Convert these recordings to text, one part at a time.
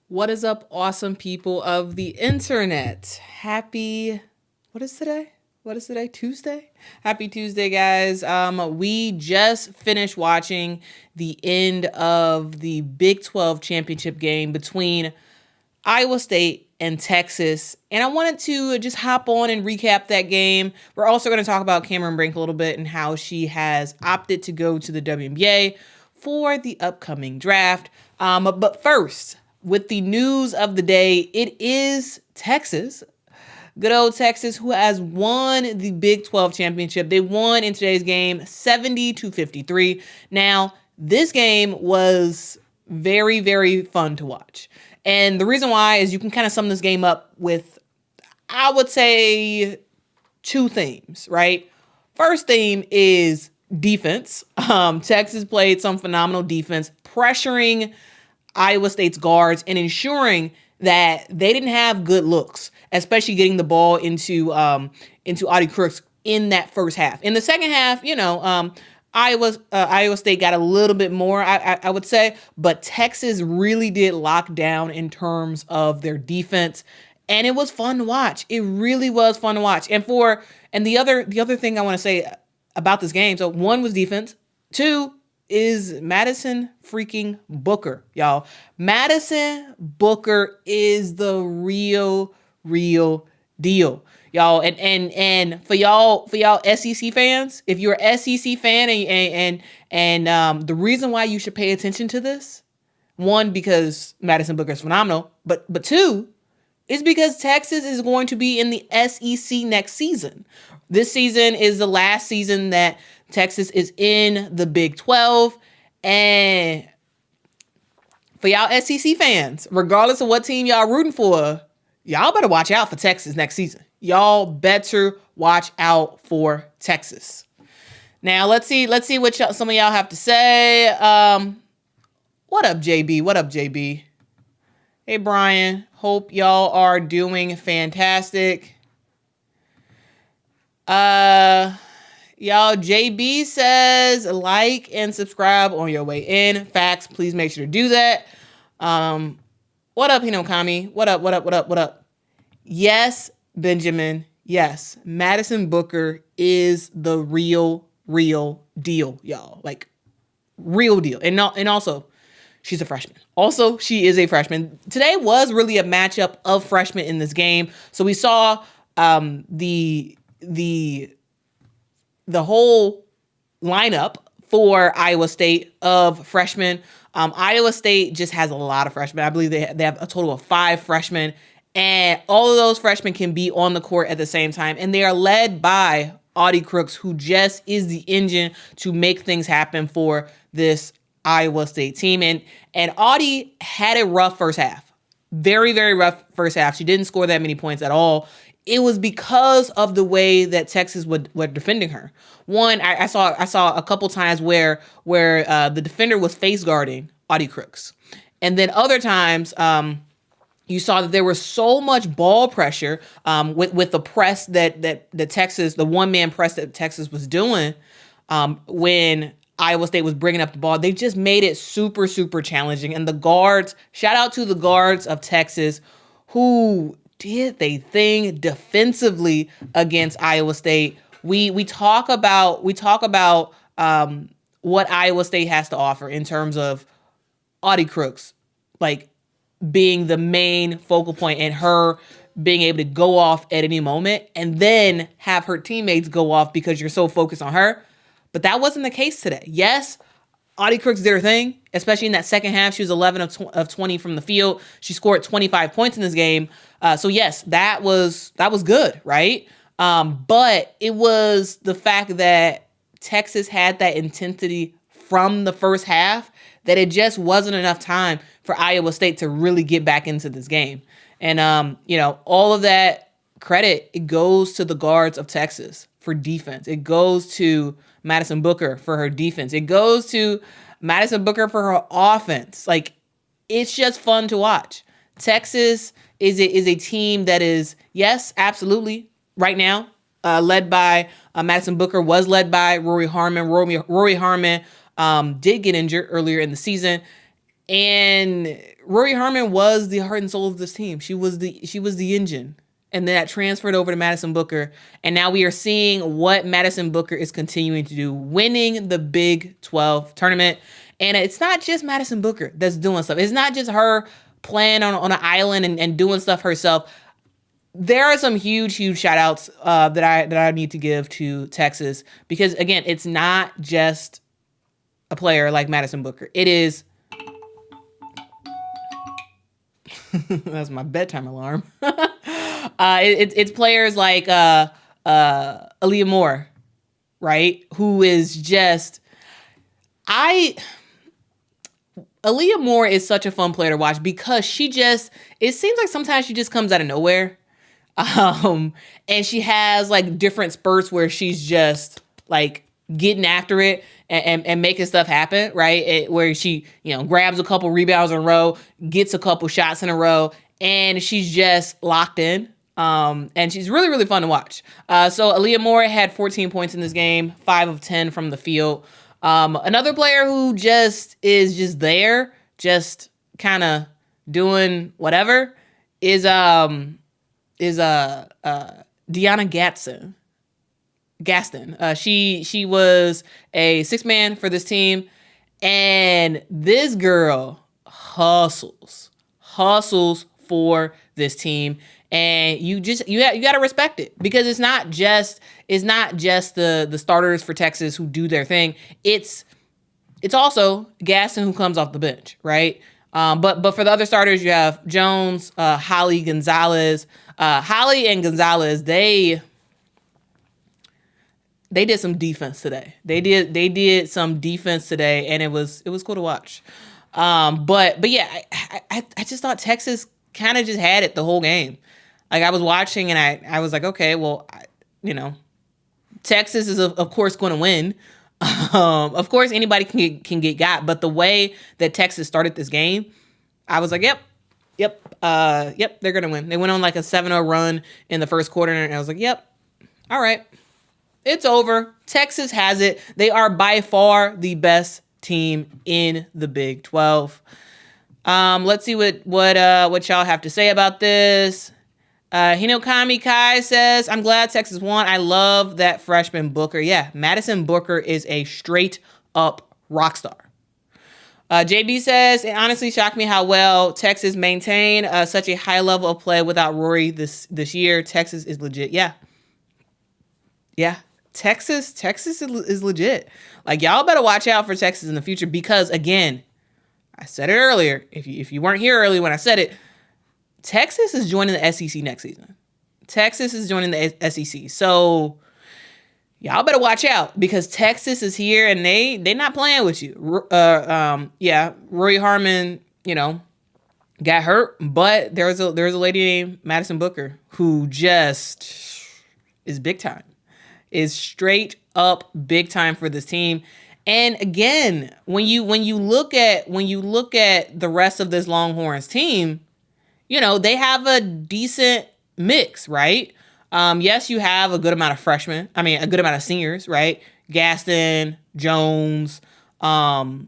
What is up, awesome people of the internet? Happy, what is today? What is today? Tuesday? Happy Tuesday, guys. We just finished watching the end of the Big 12 championship game between Iowa State and Texas. And I wanted to just hop on and recap that game. We're also going to talk about Cameron Brink a little bit and how she has opted to go to the WNBA for the upcoming draft. But first, with the news of the day, it is Texas. Good old Texas, who has won the Big 12 championship. They won in today's game 70-53. Now, this game was very, very fun to watch. And the reason why is you can kind of sum this game up with, I would say, two themes, right? First theme is defense. Texas played some phenomenal defense, pressuring Iowa State's guards and ensuring that they didn't have good looks, especially getting the ball into Audi Crooks in that first half. In the second half, Iowa State got a little bit more, I would say, but Texas really did lock down in terms of their defense, and it was fun to watch. It really was fun to watch. And the other thing I want to say about this game, so one was defense, two is Madison freaking Booker, y'all. Madison Booker is the real deal, y'all. And for y'all SEC fans, if you're an SEC fan and the reason why you should pay attention to this, one, because Madison Booker is phenomenal, but two, is because Texas is going to be in the SEC next season. This season is the last season that Texas is in the Big 12. And for y'all SEC fans, regardless of what team y'all rooting for, y'all better watch out for Texas next season. Y'all better watch out for Texas. Now, let's see what some of y'all have to say. What up, JB? What up, JB? Hey, Brian. Hope y'all are doing fantastic. Y'all, JB says like and subscribe on your way in. Facts, please make sure to do that. What up, Hinokami? What up? Yes, Benjamin. Yes, Madison Booker is the real deal, y'all. Like, real deal. And also, she's a freshman. Also, she is a freshman. Today was really a matchup of freshmen in this game. So we saw the whole lineup for Iowa State of freshmen. Iowa State just has a lot of freshmen. I believe they have a total of 5 freshmen, and all of those freshmen can be on the court at the same time. And they are led by Audi Crooks, who just is the engine to make things happen for this Iowa State team. And Audi had a rough first half. Very, very rough first half. She didn't score that many points at all. It was because of the way that Texas were defending her. One, I saw a couple times where the defender was face guarding Audi Crooks. And then other times, you saw that there was so much ball pressure with the press that Texas, the one-man press that Texas was doing when Iowa State was bringing up the ball. They just made it super, super challenging. And the guards, shout out to the guards of Texas who did they thing defensively against Iowa State. We talk about what Iowa State has to offer in terms of Audi Crooks, like being the main focal point and her being able to go off at any moment and then have her teammates go off because you're so focused on her. But that wasn't the case today. Yes, Audi Crooks did her thing, especially in that second half. She was 11 of 20 from the field. She scored 25 points in this game. So yes, that was good, right? But it was the fact that Texas had that intensity from the first half that it just wasn't enough time for Iowa State to really get back into this game. And, all of that credit, it goes to the guards of Texas for defense. It goes to Madison Booker for her defense. It goes to Madison Booker for her offense. Like, it's just fun to watch. Texas is a team that is, yes, absolutely, right now, led by Madison Booker, was led by Rory Harmon. Rory Harmon did get injured earlier in the season. And Rory Harmon was the heart and soul of this team. She was the engine. And then that transferred over to Madison Booker. And now we are seeing what Madison Booker is continuing to do, winning the Big 12 tournament. And it's not just Madison Booker that's doing stuff. It's not just her playing on an island and doing stuff herself. There are some huge shout outs that I need to give to Texas, because again, it's not just a player like Madison Booker. It is that's my bedtime alarm. It's players like Aaliyah Moore, right? Who is just Aaliyah Moore is such a fun player to watch, because it seems like sometimes she just comes out of nowhere. And she has like different spurts where she's just like getting after it and making stuff happen, right? Where she, grabs a couple rebounds in a row, gets a couple shots in a row, and she's just locked in. And she's really, really fun to watch. So Aaliyah Moore had 14 points in this game, 5 of 10 from the field. Another player who is just there, just kind of doing whatever is Deanna Gaston. She was a 6-man for this team, and this girl hustles for this team. And you got to respect it, because it's not just the starters for Texas who do their thing. It's also Gaston who comes off the bench, right? But for the other starters, you have Jones, Holly, Gonzalez. Holly and Gonzalez, they did some defense today. They did some defense today, and it was cool to watch. But yeah, I just thought Texas kind of just had it the whole game. Like, I was watching and I was like, okay, well, Texas is of course going to win. Of course, anybody can get got, but the way that Texas started this game, I was like, yep, they're going to win. They went on like a 7-0 run in the first quarter, and I was like, yep, all right, it's over. Texas has it. They are by far the best team in the Big 12. Let's see what y'all have to say about this. Hinokami Kai says, I'm glad Texas won. I love that freshman Booker. Yeah, Madison Booker is a straight up rock star. JB says, it honestly shocked me how well Texas maintained such a high level of play without Rory this year. Texas is legit. Yeah. Texas is legit. Like, y'all better watch out for Texas in the future, because again, I said it earlier. If you weren't here early when I said it, Texas is joining the SEC next season. Texas is joining the SEC. So y'all better watch out, because Texas is here and they not playing with you. Rory Harmon, got hurt, but there's a lady named Madison Booker who just is big time. Is straight up big time for this team. And again, when you look at the rest of this Longhorns team, they have a decent mix, right? Yes, you have a good amount of freshmen. I mean, a good amount of seniors, right? Gaston, Jones, Shea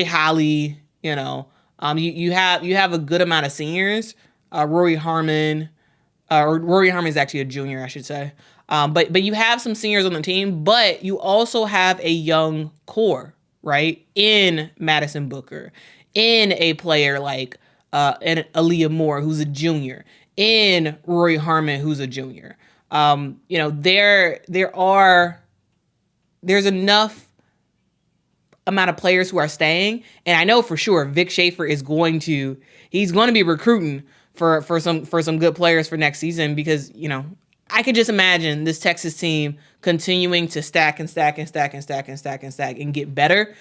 Holly, you have a good amount of seniors. Rory Harmon is actually a junior, I should say. But you have some seniors on the team, but you also have a young core, right? In Madison Booker, in a player like an Aaliyah Moore, who's a junior, in Rory Harmon, who's a junior. There's enough amount of players who are staying, and I know for sure Vic Schaefer is going to be recruiting for some good players for next season, because I could just imagine this Texas team continuing to stack and get better,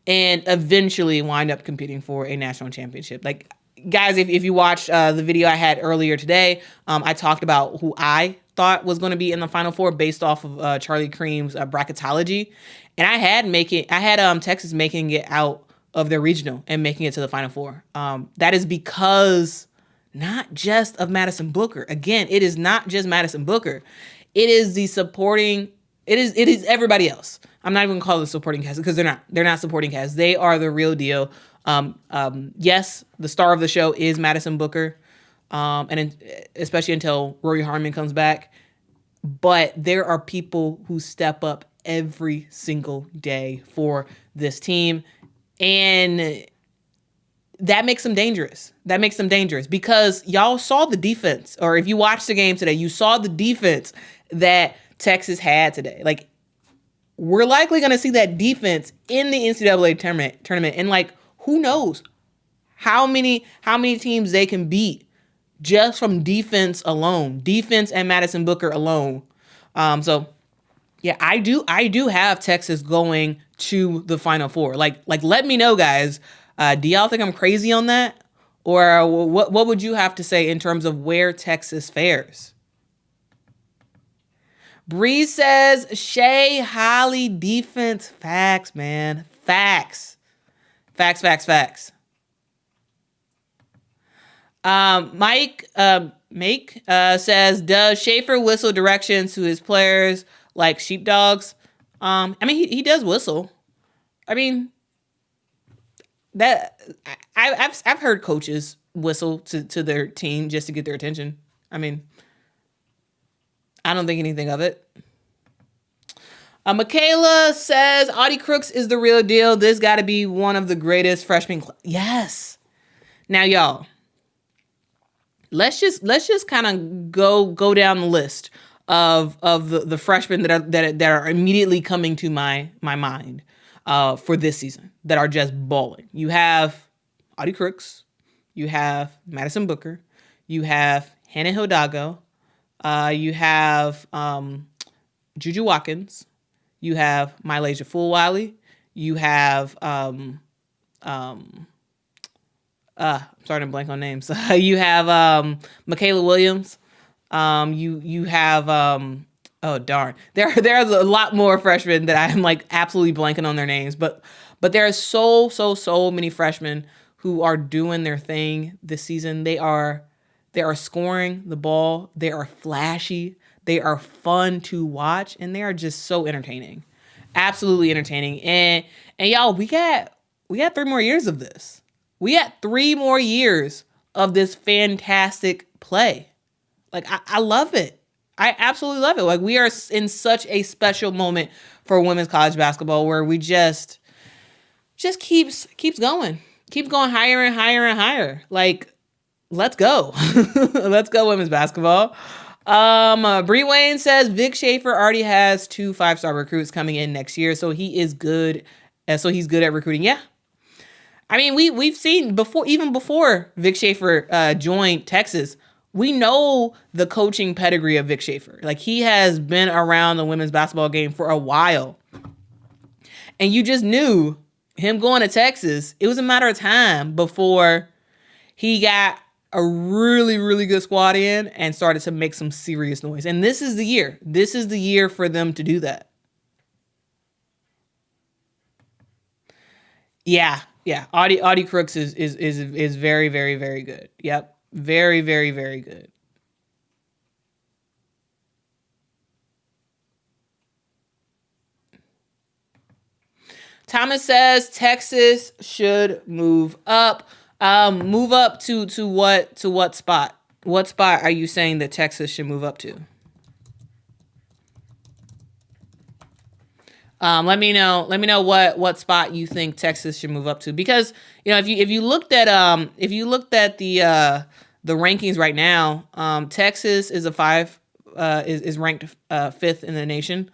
and eventually wind up competing for a national championship. Like, guys, if you watched the video I had earlier today, I talked about who I thought was going to be in the Final Four based off of Charlie Cream's bracketology, and I had Texas making it out of their regional and making it to the Final Four. That is because not just of Madison Booker. Again, it is not just Madison Booker. It is the supporting. It is everybody else. I'm not even gonna call it supporting cast, because they're not supporting cast. They are the real deal. Yes, the star of the show is Madison Booker, especially until Rory Harmon comes back. But there are people who step up every single day for this team, and that makes them dangerous. That makes them dangerous because y'all saw the defense, or if you watched the game today, you saw the defense that Texas had today. Like, we're likely going to see that defense in the NCAA tournament. And like, who knows how many teams they can beat just from defense alone, defense and Madison Booker alone. So yeah, I do have Texas going to the Final Four. Like let me know, guys. Do y'all think I'm crazy on that? Or what would you have to say in terms of where Texas fares? Bree says, Shea Holly defense. Facts, man. Facts. Mike says, does Schaefer whistle directions to his players like sheepdogs? I mean, he does whistle. I mean, that I've heard coaches whistle to their team just to get their attention. I mean, I don't think anything of it. Michaela says, Audi Crooks is the real deal. This got to be one of the greatest freshmen. Yes. Now, y'all, let's just kind of go down the list of the freshmen that are immediately coming to my mind for this season that are just balling. You have Audi Crooks, you have Madison Booker, you have Hannah Hidalgo, you have Juju Watkins, you have Mylasia Fulwiley, you have I'm starting to blank on names. You have Michaela Williams. You have oh darn. There's a lot more freshmen that I'm like absolutely blanking on their names, but there are so many freshmen who are doing their thing this season. They are scoring the ball. They are flashy. They are fun to watch, and they are just so entertaining. Absolutely entertaining. And y'all, we got 3 more years of this. We got 3 more years of this fantastic play. Like, I love it. I absolutely love it. Like, we are in such a special moment for women's college basketball where we just keeps going. Keeps going higher and higher and higher. Like, let's go. Let's go, women's basketball. Bree Wayne says Vic Schaefer already has 2 5-star recruits coming in next year, so he is good. So he's good at recruiting. Yeah. I mean, we've seen even before Vic Schaefer joined Texas, we know the coaching pedigree of Vic Schaefer. Like, he has been around the women's basketball game for a while. And you just knew him going to Texas, it was a matter of time before he got a really, really good squad in and started to make some serious noise. And this is the year. This is the year for them to do that. Yeah. Audi Crooks is very, very, very good. Yep. Very, very, very good. Thomas says Texas should move up. Move up to what spot? What spot are you saying that Texas should move up to? Let me know what spot you think Texas should move up to, because if you looked at the rankings right now, Texas is is ranked 5th in the nation.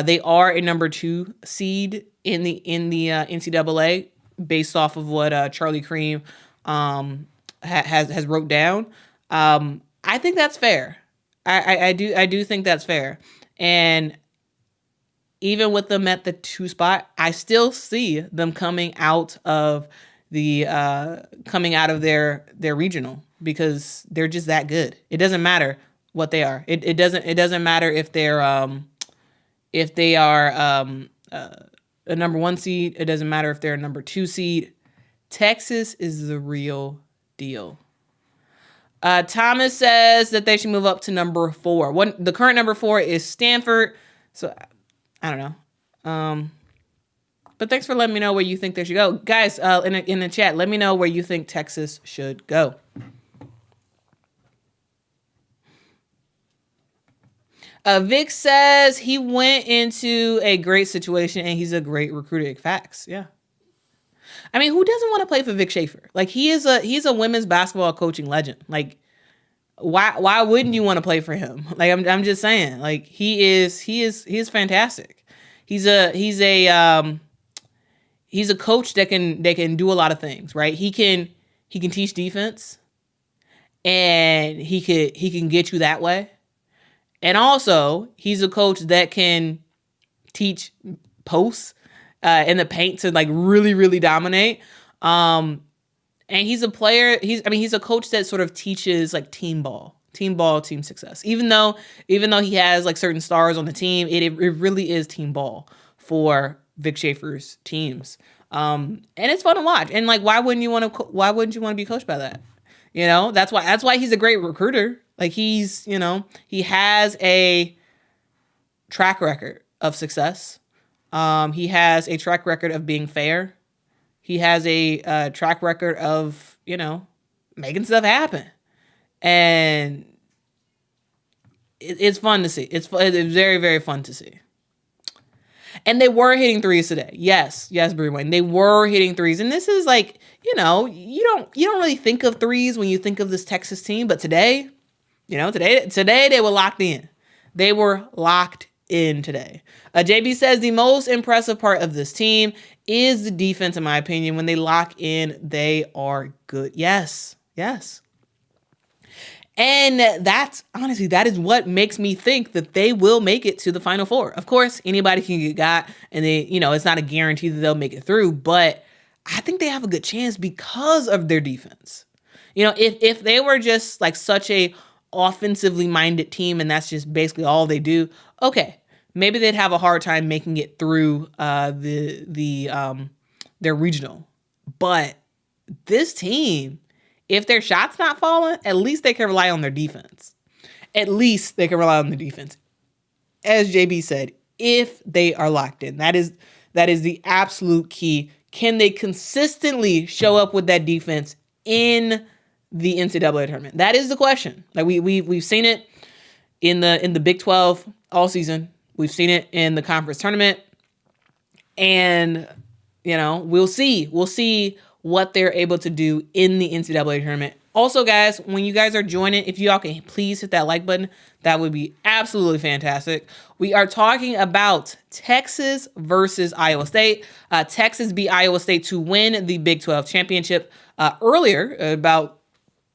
They are a number 2 seed in the NCAA based off of what Charlie Cream has wrote down. I think that's fair. I do think that's fair. And even with them at the 2 spot, I still see them coming out of their regional, because they're just that good. It doesn't matter what they are. It doesn't matter if they are a number 1 seed. It doesn't matter if they're a number 2 seed. Texas is the real deal. Thomas says that they should move up to number 4. The current number 4 is Stanford. So I don't know. But thanks for letting me know where you think they should go. Guys, in the chat, let me know where you think Texas should go. Vic says he went into a great situation and he's a great recruiter. Facts, yeah. I mean, who doesn't want to play for Vic Schaefer? Like, he's a women's basketball coaching legend. Like, why wouldn't you want to play for him? Like, I'm just saying. Like, he is fantastic. He's a coach that can do a lot of things, right? He can teach defense, and he can get you that way. And also, he's a coach that can teach posts in the paint to like really, really dominate. And he's a player. He's a coach that sort of teaches like team team success. Even though he has like certain stars on the team, it really is team ball for Vic Schaefer's teams. And it's fun to watch. And like, why wouldn't you want to be coached by that? You know, that's why he's a great recruiter. Like, he has a track record of success. He has a track record of being fair. He has a track record of, making stuff happen. And it's fun to see. It's very, very fun to see. And they were hitting threes today. Yes, Bree Wayne. They were hitting threes. And this is like, you don't really think of threes when you think of this Texas team. But today, today they were locked in. They were locked in today. JB says the most impressive part of this team is the defense, in my opinion. When they lock in, they are good. Yes. And that is what makes me think that they will make it to the Final Four. Of course, anybody can get got, and it's not a guarantee that they'll make it through, but I think they have a good chance because of their defense. If they were just like such a offensively minded team and that's just basically all they do, okay, maybe they'd have a hard time making it through their regional. But this team, if their shot's not falling, at least they can rely on their defense. As JB said, if they are locked in, that is the absolute key. Can they consistently show up with that defense in the NCAA tournament? That is the question. Like we've seen it in the Big 12 all season. We've seen it in the conference tournament, and we'll see what they're able to do in the NCAA tournament. Also, guys, when you guys are joining, if y'all can please hit that like button, that would be absolutely fantastic. We are talking about Texas versus Iowa State. Texas beat Iowa State to win the Big 12 championship earlier, about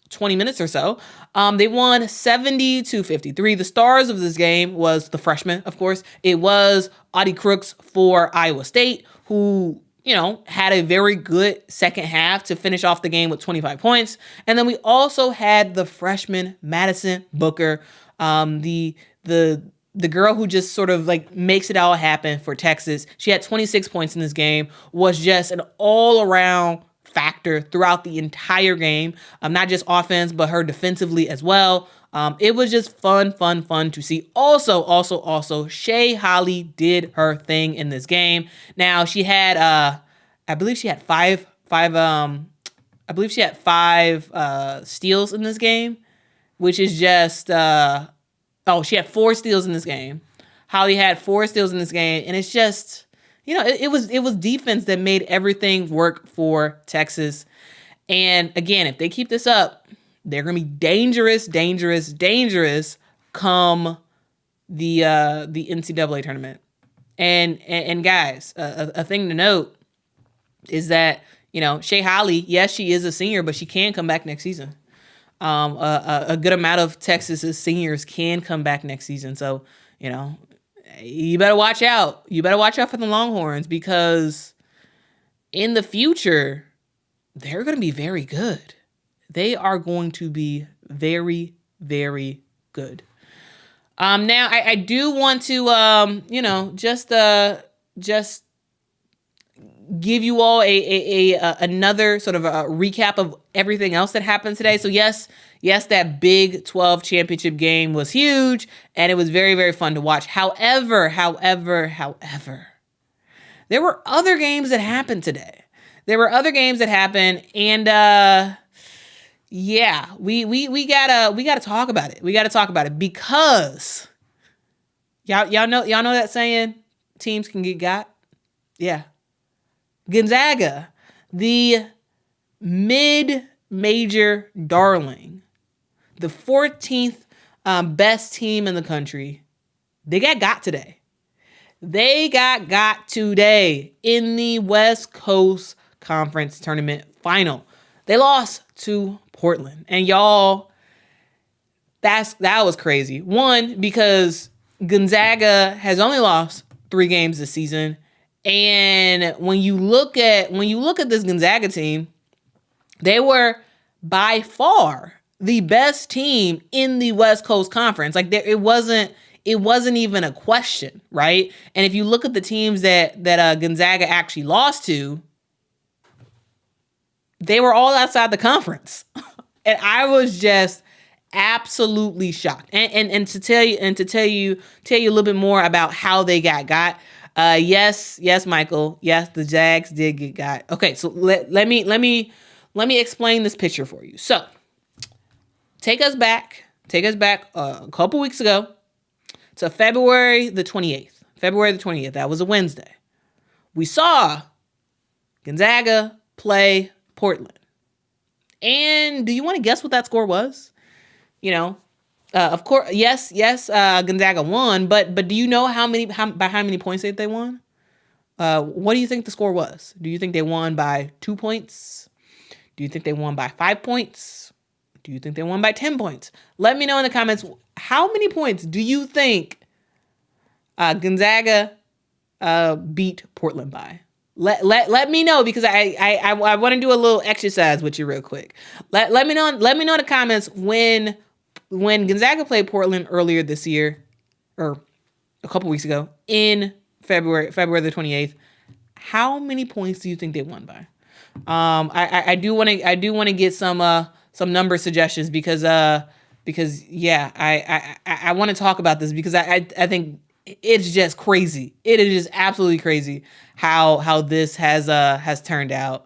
20 minutes or so. They won 70-53. The stars of this game was the freshman, of course. It was Addy Crooks for Iowa State, who had a very good second half to finish off the game with 25 points. And then we also had the freshman Madison Booker, the girl who just sort of like makes it all happen for Texas. She had 26 points in this game, was just an all-around factor throughout the entire game. Not just offense, but her defensively as well. It was just fun to see. Also, Shay Holly did her thing in this game. Now she had, I believe she had five steals in this game, which is just, she had 4 steals in this game. Holly had 4 steals in this game, and it's just, it was defense that made everything work for Texas. And again, if they keep this up, they're going to be dangerous come the NCAA tournament. And guys, a thing to note is that, Shay Holly, yes, she is a senior, but she can come back next season. A good amount of Texas's seniors can come back next season. So, you better watch out. You better watch out for the Longhorns, because in the future, they're going to be very good. They are going to be very, very good. Now, I do want to, just give you all another sort of a recap of everything else that happened today. So yes, that Big 12 championship game was huge, and it was very, very fun to watch. However, there were other games that happened today. And yeah, we gotta talk about it. We gotta talk about it because y'all know that saying, teams can get got. Yeah, Gonzaga, the mid-major darling, the 14th best team in the country, they got today. They got today in the West Coast Conference Tournament Final. They lost to Portland. And y'all, that was crazy. One, because Gonzaga has only lost 3 games this season. And when you look at this Gonzaga team, they were by far the best team in the West Coast Conference. Like it wasn't even a question, right? And if you look at the teams that Gonzaga actually lost to, they were all outside the conference. And I was just absolutely shocked. And to tell you a little bit more about how they got. Yes, Michael. Yes, the Jags did get got. Okay, so let me explain this picture for you. So take us back a couple weeks ago to February the 28th. That was a Wednesday. We saw Gonzaga play Portland. And do you want to guess what that score was? Of course, yes, Gonzaga won, but do you know by how many points they won? What do you think the score was? Do you think they won by 2 points? Do you think they won by 5 points? Do you think they won by 10 points? Let me know in the comments, how many points do you think Gonzaga beat Portland by? Let me know, because I want to do a little exercise with you real quick. Let me know in the comments when Gonzaga played Portland earlier this year, or a couple weeks ago, in February the 28th. How many points do you think they won by? I do want to get some number suggestions because yeah, I want to talk about this because I think it's just crazy. It is just absolutely crazy how this has turned out.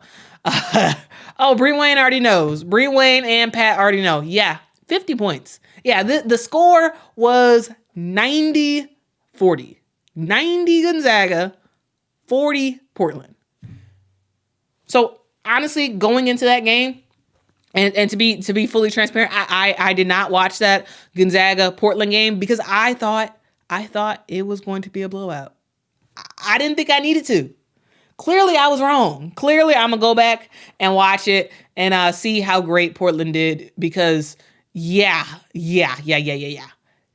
Oh, Bree Wayne already knows. Bree Wayne and Pat already know. Yeah, 50 points. Yeah, the score was 90-40. 90 Gonzaga, 40 Portland. So honestly, going into that game, and to be fully transparent, I did not watch that Gonzaga Portland game because I thought it was going to be a blowout. I didn't think I needed to. Clearly, I was wrong. Clearly, I'm going to go back and watch it and see how great Portland did because, yeah.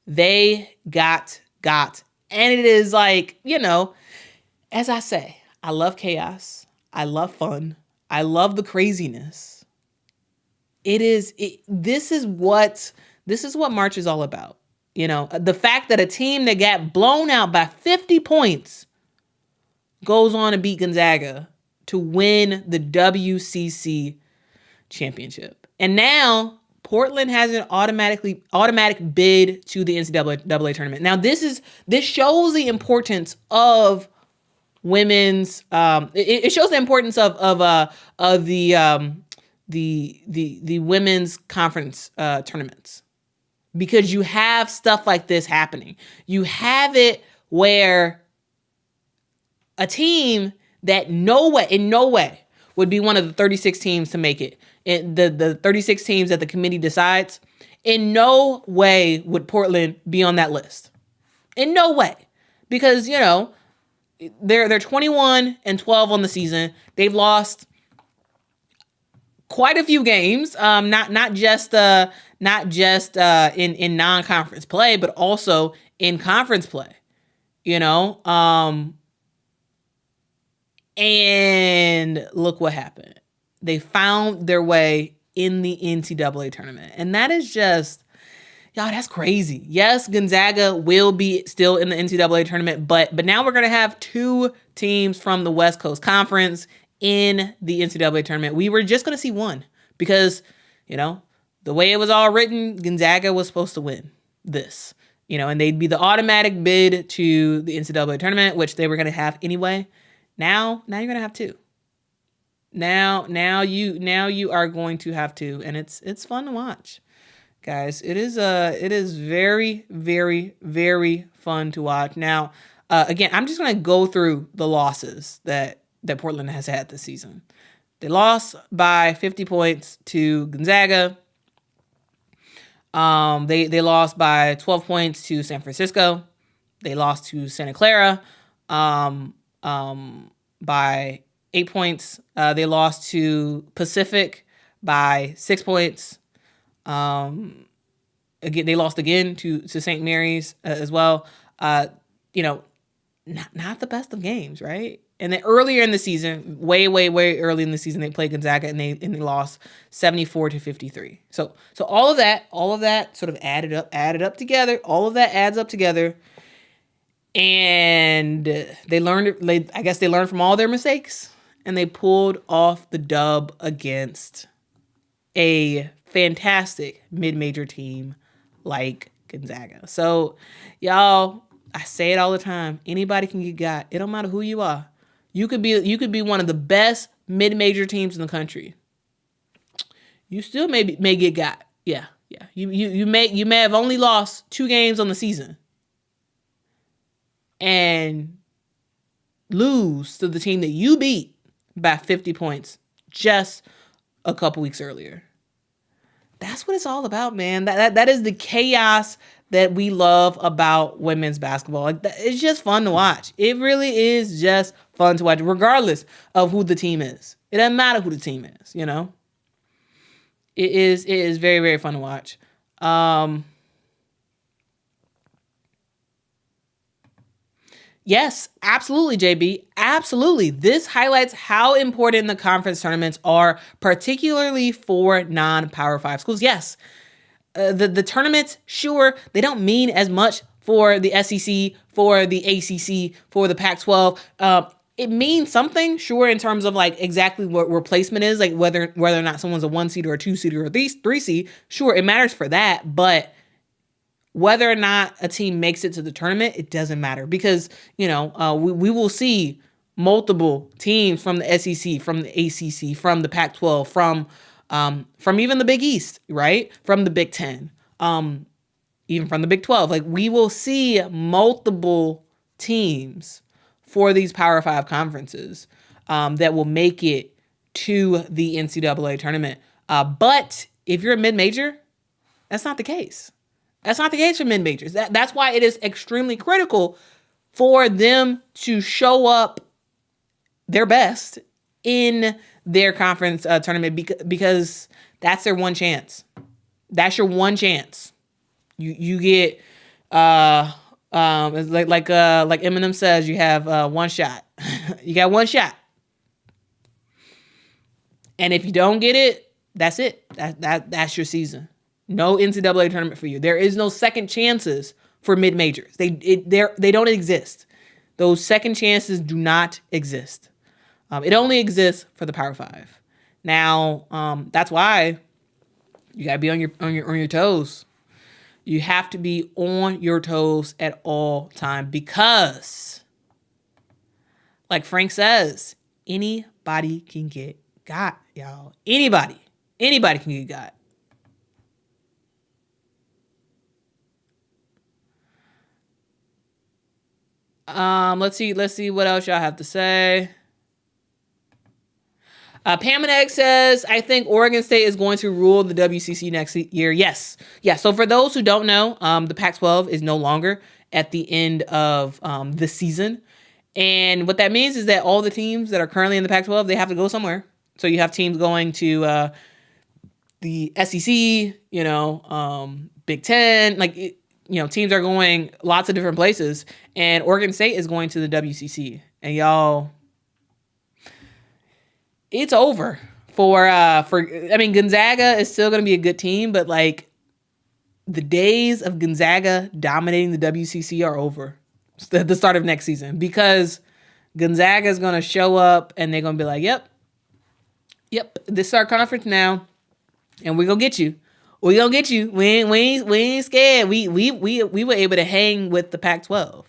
They got. And it is like, as I say, I love chaos. I love fun. I love the craziness. This is what March is all about. The fact that a team that got blown out by 50 points goes on to beat Gonzaga to win the WCC championship. And now Portland has an automatic bid to the NCAA tournament. Now this shows the importance of women's. It shows the importance of the women's conference tournaments, because you have stuff like this happening. You have it where a team that in no way would be one of the 36 teams to make it. The 36 teams that the committee decides, in no way would Portland be on that list. In no way. Because, they're 21-12 on the season. They've lost quite a few games, not just in non-conference play, but also in conference play. And look what happened. They found their way in the NCAA tournament. And that is just, y'all, that's crazy. Yes, Gonzaga will be still in the NCAA tournament, but now we're going to have 2 teams from the West Coast Conference in the NCAA tournament. We were just going to see one because, the way it was all written, Gonzaga was supposed to win this, and they'd be the automatic bid to the NCAA tournament, which they were going to have anyway. Now you're gonna have two. Now you are going to have two, and it's fun to watch, guys. It is very, very, very fun to watch. Now, again, I'm just gonna go through the losses that Portland has had this season. They lost by 50 points to Gonzaga. They lost by 12 points to San Francisco. They lost to Santa Clara by 8 points. They lost to Pacific by 6 points. Again, they lost again to St. Mary's as well. Not the best of games, right? And then earlier in the season, way early in the season, they played Gonzaga and they lost 74-53. So all of that sort of added up together. All of that adds up together. And they learned from all their mistakes, and they pulled off the dub against a fantastic mid-major team like Gonzaga. So, y'all, I say it all the time. Anybody can get got. It don't matter who you are. You could be one of the best mid-major teams in the country. You still may get got. Yeah. You may have only lost 2 games on the season and lose to the team that you beat by 50 points just a couple weeks earlier. That's what it's all about, man. That is the chaos that we love about women's basketball. It's just fun to watch. It really is just fun to watch, regardless of who the team is. It doesn't matter who the team is, you know? It is very, very fun to watch. Yes, absolutely, JB. Absolutely. This highlights how important the conference tournaments are, particularly for non-Power 5 schools. Yes, the tournaments, sure, they don't mean as much for the SEC, for the ACC, for the Pac-12. It means something, sure, in terms of like exactly what replacement is, like whether or not someone's a 1 seed or a 2 seed or a 3 seed. Sure, it matters for that, but whether or not a team makes it to the tournament, it doesn't matter because, we will see multiple teams from the SEC, from the ACC, from the Pac-12, from even the Big East, right? From the Big Ten, even from the Big 12. Like, we will see multiple teams for these Power 5 conferences that will make it to the NCAA tournament. But if you're a mid-major, that's not the case. That's not the case for mid-majors. That's why it is extremely critical for them to show up their best in their conference tournament because that's their one chance. That's your one chance. You get it's like Eminem says, you have one shot. You got one shot, and if you don't get it, that's it. That's your season. No NCAA tournament for you. There is no second chances for mid-majors. They don't exist. Those second chances do not exist. It only exists for the Power 5. Now, that's why you gotta be on your toes. You have to be on your toes at all time because, like Frank says, anybody can get got, y'all. Anybody can get got. Let's see what else y'all have to say. Pam and Egg says, I think Oregon State is going to rule the WCC next year. Yes. Yeah. So for those who don't know, the Pac-12 is no longer at the end of the season. And what that means is that all the teams that are currently in the Pac-12, they have to go somewhere. So you have teams going to the SEC, Big Ten, teams are going lots of different places, and Oregon State is going to the WCC. And y'all, it's over for Gonzaga is still going to be a good team, but like the days of Gonzaga dominating the WCC are over at the start of next season because Gonzaga is going to show up and they're going to be like, yep, this is our conference now, and we're going to get you. We gonna get you. We ain't scared. We were able to hang with the Pac-12.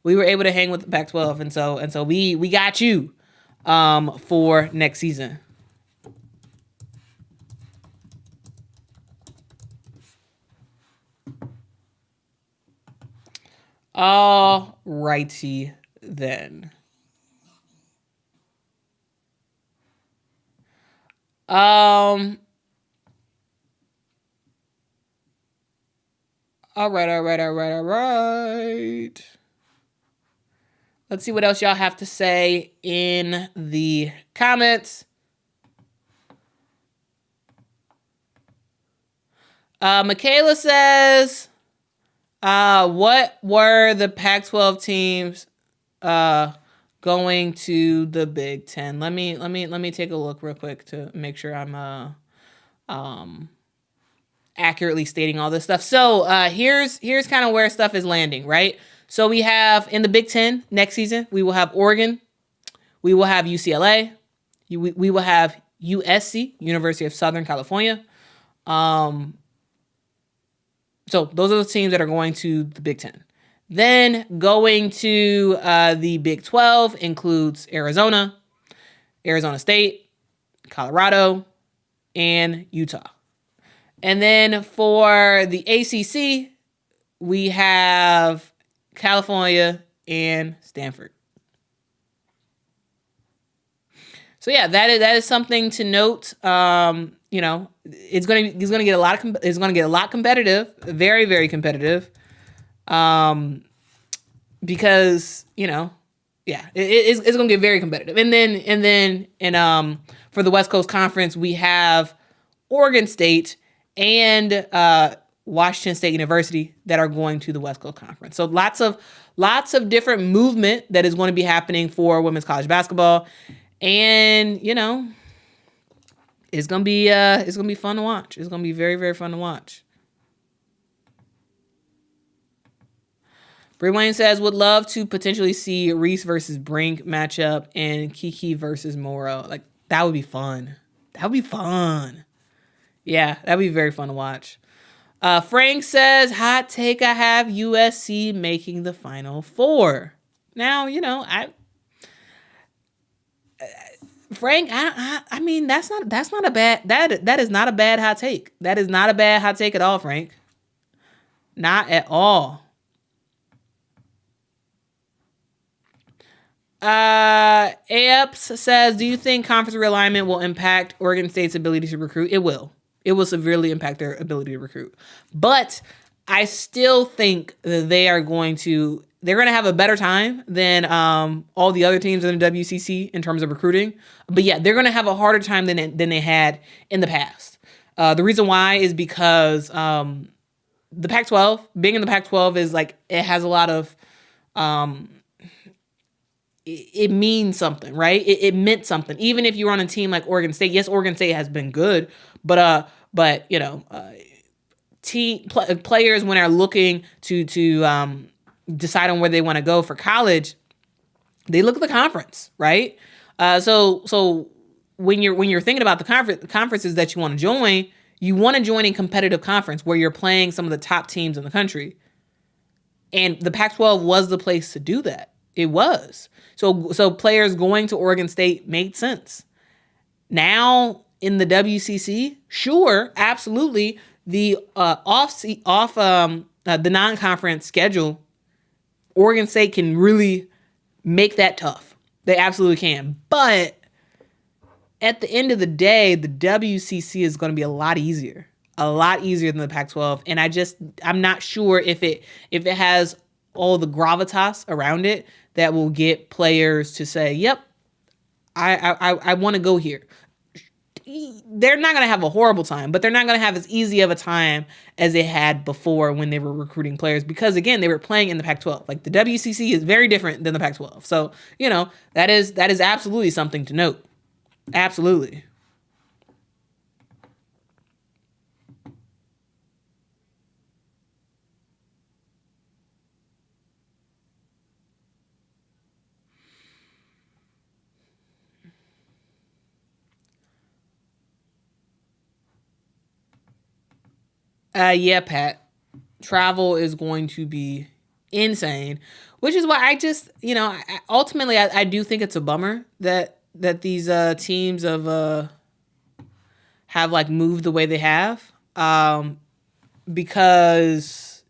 We were able to hang with the Pac-12, and so we got you for next season. All righty then. All right. Let's see what else y'all have to say in the comments. Michaela says, what were the Pac-12 teams going to the Big Ten? Let me take a look real quick to make sure I'm accurately stating all this stuff. So here's kind of where stuff is landing, right? So we have in the Big Ten next season, we will have Oregon, we will have UCLA, we will have USC, University of Southern California. So those are the teams that are going to the Big Ten. Then going to the Big 12 includes Arizona, Arizona State, Colorado, and Utah. And then for the ACC, we have California and Stanford. So yeah, that is something to note. You know, it's gonna get a lot competitive, very, very competitive. Because, you know, yeah, it's gonna get very competitive. And then for the West Coast Conference, we have Oregon State and Washington State University that are going to the West Coast Conference. So lots of different movement that is going to be happening for women's college basketball. And, you know, it's gonna be fun to watch. It's gonna be very, very fun to watch. Brink Wayne says, would love to potentially see Reese versus Brink matchup and Kiki versus Morrow. Like, that would be fun. That would be fun. Yeah, that'd be very fun to watch. Frank says, hot take, I have USC making the Final Four. Now, you know, Frank, I mean, that's not a bad, that is not a bad hot take. That is not a bad hot take at all, Frank. Not at all. Apes says, do you think conference realignment will impact Oregon State's ability to recruit? It will. It will severely impact their ability to recruit. But I still think that they're going to have a better time than all the other teams in the WCC in terms of recruiting. But yeah, they're going to have a harder time than they had in the past. The reason why is because the Pac-12, being in the Pac-12 is like, it has a lot of, it means something, right? It meant something. Even if you're on a team like Oregon State, yes, Oregon State has been good, but you know, players when they're looking to decide on where they want to go for college, they look at the conference, right? So when you're thinking about the conferences that you want to join a competitive conference where you're playing some of the top teams in the country, and the Pac-12 was the place to do that. It was. So players going to Oregon State made sense. Now in the WCC, sure, absolutely, the the non-conference schedule, Oregon State can really make that tough. They absolutely can. But at the end of the day, the WCC is going to be a lot easier than the Pac-12, and I'm not sure if it has all the gravitas around it that will get players to say, yep, I want to go here. They're not going to have a horrible time, but they're not going to have as easy of a time as they had before when they were recruiting players, because again, they were playing in the Pac-12. Like, the WCC is very different than the Pac-12. So, you know, that is absolutely something to note. Absolutely. Yeah, Pat. Travel is going to be insane. Which is why I just, ultimately I do think it's a bummer that these teams have like moved the way they have, because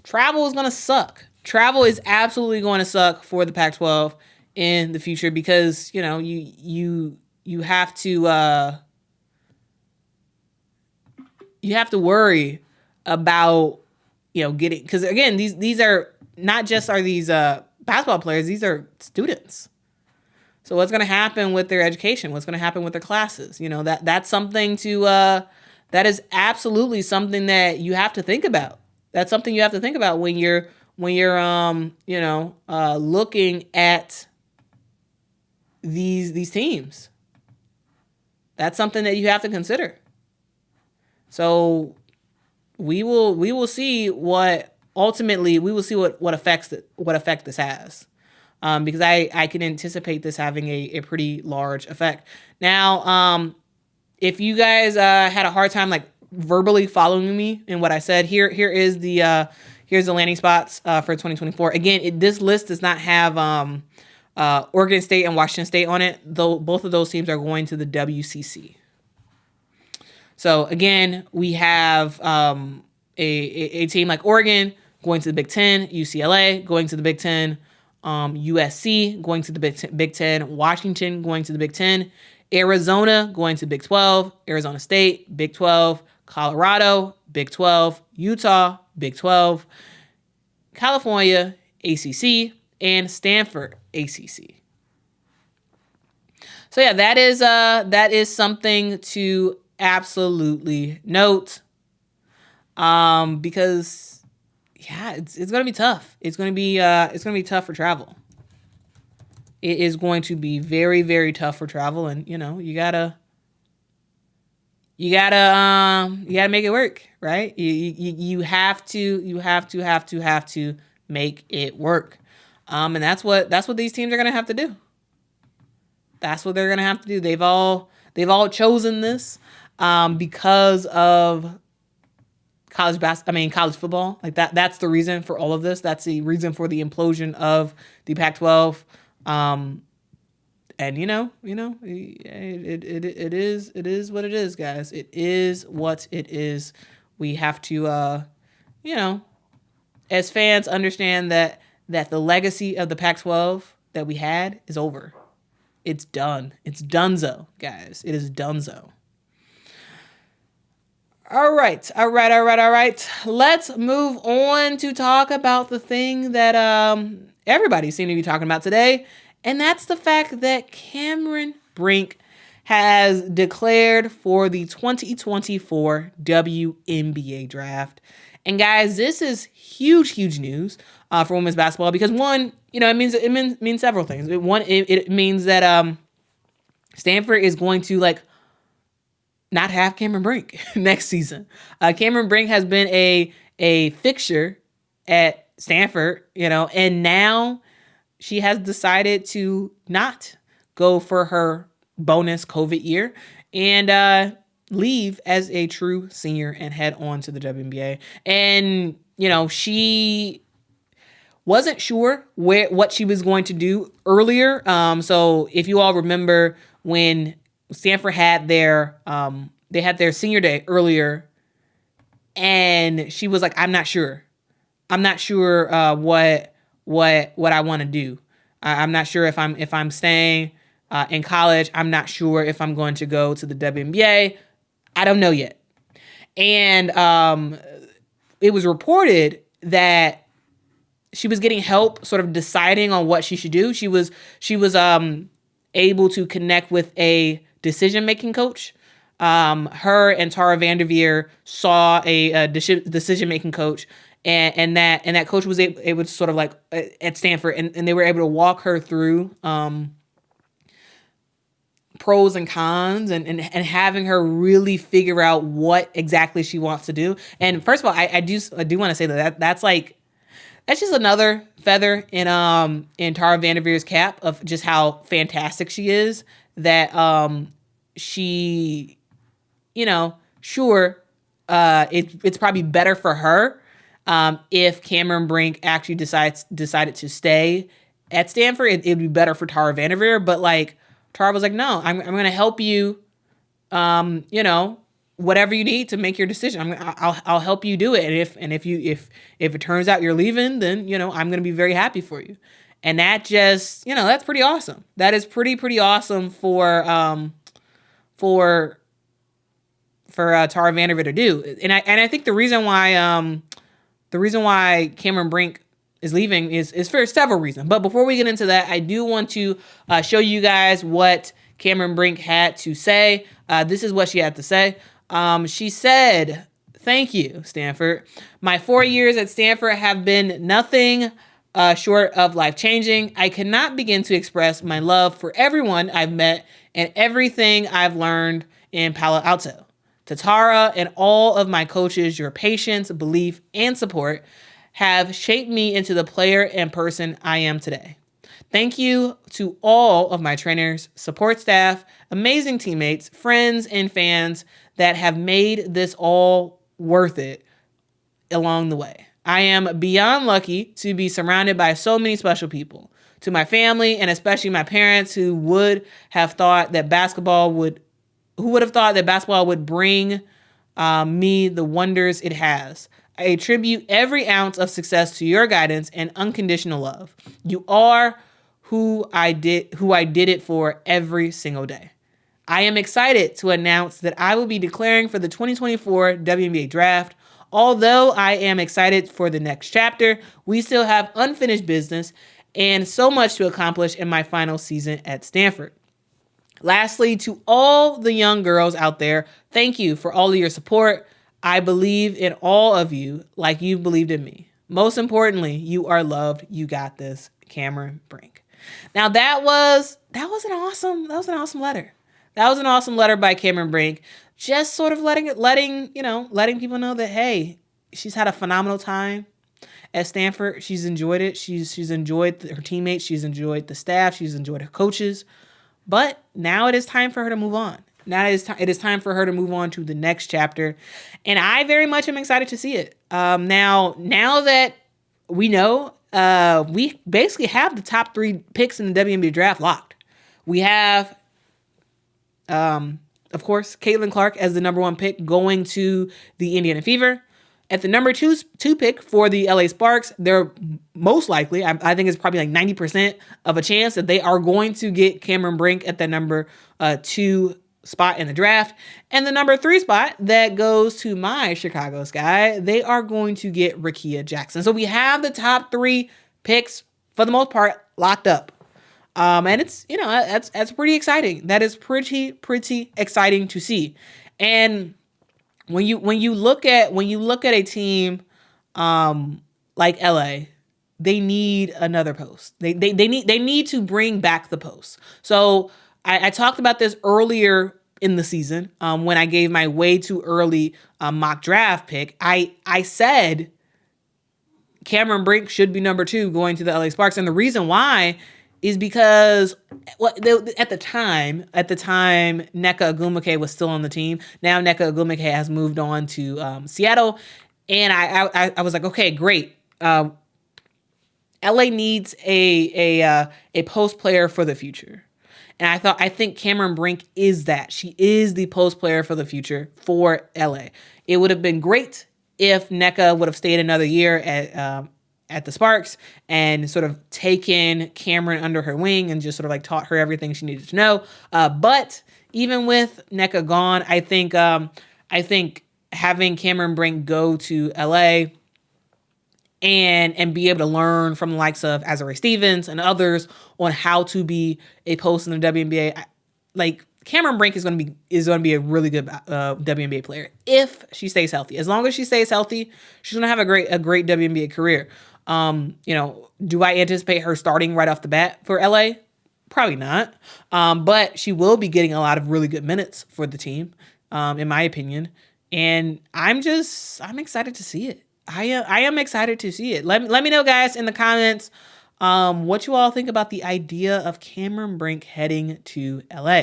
travel is gonna suck. Travel is absolutely going to suck for the Pac-12 in the future, because you have to worry about getting, because again, these are not just are these basketball players, these are students. So what's going to happen with their education? What's going to happen with their classes? That's something that is absolutely something that you have to think about. That's something you have to think about when you're looking at these teams. That's something that you have to consider. So we will see what effect this has, because I can anticipate this having a pretty large effect. Now, if you guys had a hard time like verbally following me in what I said, here's the landing spots for 2024. Again, this list does not have Oregon State and Washington State on it, though both of those teams are going to the WCC. So again, we have a team like Oregon going to the Big Ten, UCLA going to the Big Ten, USC going to the Big Ten, Washington going to the Big Ten, Arizona going to Big 12, Arizona State, Big 12, Colorado, Big 12, Utah, Big 12, California, ACC, and Stanford, ACC. So yeah, that is something to absolutely note, because it's going to be tough. It's going to be tough for travel. It is going to be very, very tough for travel, and you gotta make it work, right? You have to make it work, and that's what these teams are gonna have to do. That's what they're gonna have to do. They've all chosen this because of college football. Like that's the reason for all of this. That's the reason for the implosion of the Pac-12. And it is what it is, guys. It is what it is. We have to, as fans, understand that the legacy of the Pac-12 that we had is over. It's done. It's donezo, guys. It is donezo. All right. Let's move on to talk about the thing that everybody seemed to be talking about today, and that's the fact that Cameron Brink has declared for the 2024 WNBA draft. And guys, this is huge news for women's basketball, because one, it means several things. It means that Stanford is going to not have Cameron Brink next season. Cameron Brink has been a fixture at Stanford, and now she has decided to not go for her bonus COVID year and leave as a true senior and head on to the WNBA. And, she wasn't sure what she was going to do earlier. So if you all remember when Stanford had their senior day earlier, and she was like, I'm not sure what I want to do. I'm not sure if I'm staying in college. I'm not sure if I'm going to go to the WNBA. I don't know yet. And it was reported that she was getting help sort of deciding on what she should do. She was able to connect with a decision-making coach. Her and Tara Vanderveer saw a decision-making coach, and that coach was able to sort of at Stanford, and they were able to walk her through pros and cons and having her really figure out what exactly she wants to do. And first of all, I do want to say that's just another feather in Tara Vanderveer's cap of just how fantastic she is. That she, sure, it's probably better for her If Cameron Brink actually decided to stay at Stanford, it'd be better for Tara Vanderveer. But like Tara was like, no, I'm going to help you. Whatever you need to make your decision, I'll help you do it. And if it turns out you're leaving, then I'm going to be very happy for you. And that just that's pretty awesome. That is pretty awesome for Tara Vanderveer to do. And I think the reason why Cameron Brink is leaving is for several reasons. But before we get into that, I do want to show you guys what Cameron Brink had to say. This is what she had to say. She said, "Thank you, Stanford. My 4 years at Stanford have been nothing short of life-changing. I cannot begin to express my love for everyone I've met and everything I've learned in Palo Alto. To Tara and all of my coaches, your patience, belief, and support have shaped me into the player and person I am today. Thank you to all of my trainers, support staff, amazing teammates, friends, and fans that have made this all worth it along the way. I am beyond lucky to be surrounded by so many special people. To my family, and especially my parents, who would have thought that basketball would bring me the wonders it has. I attribute every ounce of success to your guidance and unconditional love. You are who I did it for every single day. I am excited to announce that I will be declaring for the 2024 WNBA draft. Although I am excited for the next chapter, we still have unfinished business and so much to accomplish in my final season at Stanford. Lastly, to all the young girls out there, thank you for all of your support. I believe in all of you like you believed in me. Most importantly, you are loved. You got this, Cameron Brink." Now that was an awesome letter. That was an awesome letter by Cameron Brink. Just sort of letting people know that, hey, she's had a phenomenal time at Stanford. She's enjoyed it. She's enjoyed her teammates. She's enjoyed the staff. She's enjoyed her coaches. But now it is time for her to move on. Now it is time for her to move on to the next chapter. And I very much am excited to see it. Now that we know, we basically have the top 3 picks in the WNBA draft locked. We have, of course, Caitlin Clark as the number 1 pick going to the Indiana Fever. At the number 2 pick for the LA Sparks, they're most likely, I think it's probably like 90% of a chance that they are going to get Cameron Brink at the number 2 spot in the draft. And the number 3 spot that goes to my Chicago Sky, they are going to get Rickea Jackson. So we have the top 3 picks for the most part locked up. And it's, that's pretty exciting. That is pretty exciting to see. And when you look at a team like LA, they need another post. They need to bring back the post. So I talked about this earlier in the season when I gave my way too early mock draft pick. I said Cameron Brink should be number 2 going to the LA Sparks, and the reason why is because at the time, Nneka Ogwumike was still on the team. Now Nneka Ogwumike has moved on to Seattle, and I was like, okay, great. LA needs a post player for the future, and I think Cameron Brink is that. She is the post player for the future for LA. It would have been great if Nneka would have stayed another year at the Sparks and sort of taken Cameron under her wing and just sort of like taught her everything she needed to know. But even with Nneka gone, I think having Cameron Brink go to LA and be able to learn from the likes of Azurá Stevens and others on how to be a post in the WNBA, like Cameron Brink is going to be a really good WNBA player if she stays healthy. As long as she stays healthy, she's going to have a great WNBA career. Do I anticipate her starting right off the bat for LA? Probably not. But she will be getting a lot of really good minutes for the team, in my opinion. And I'm excited to see it. I am excited to see it. Let me know, guys, in the comments, what you all think about the idea of Cameron Brink heading to LA.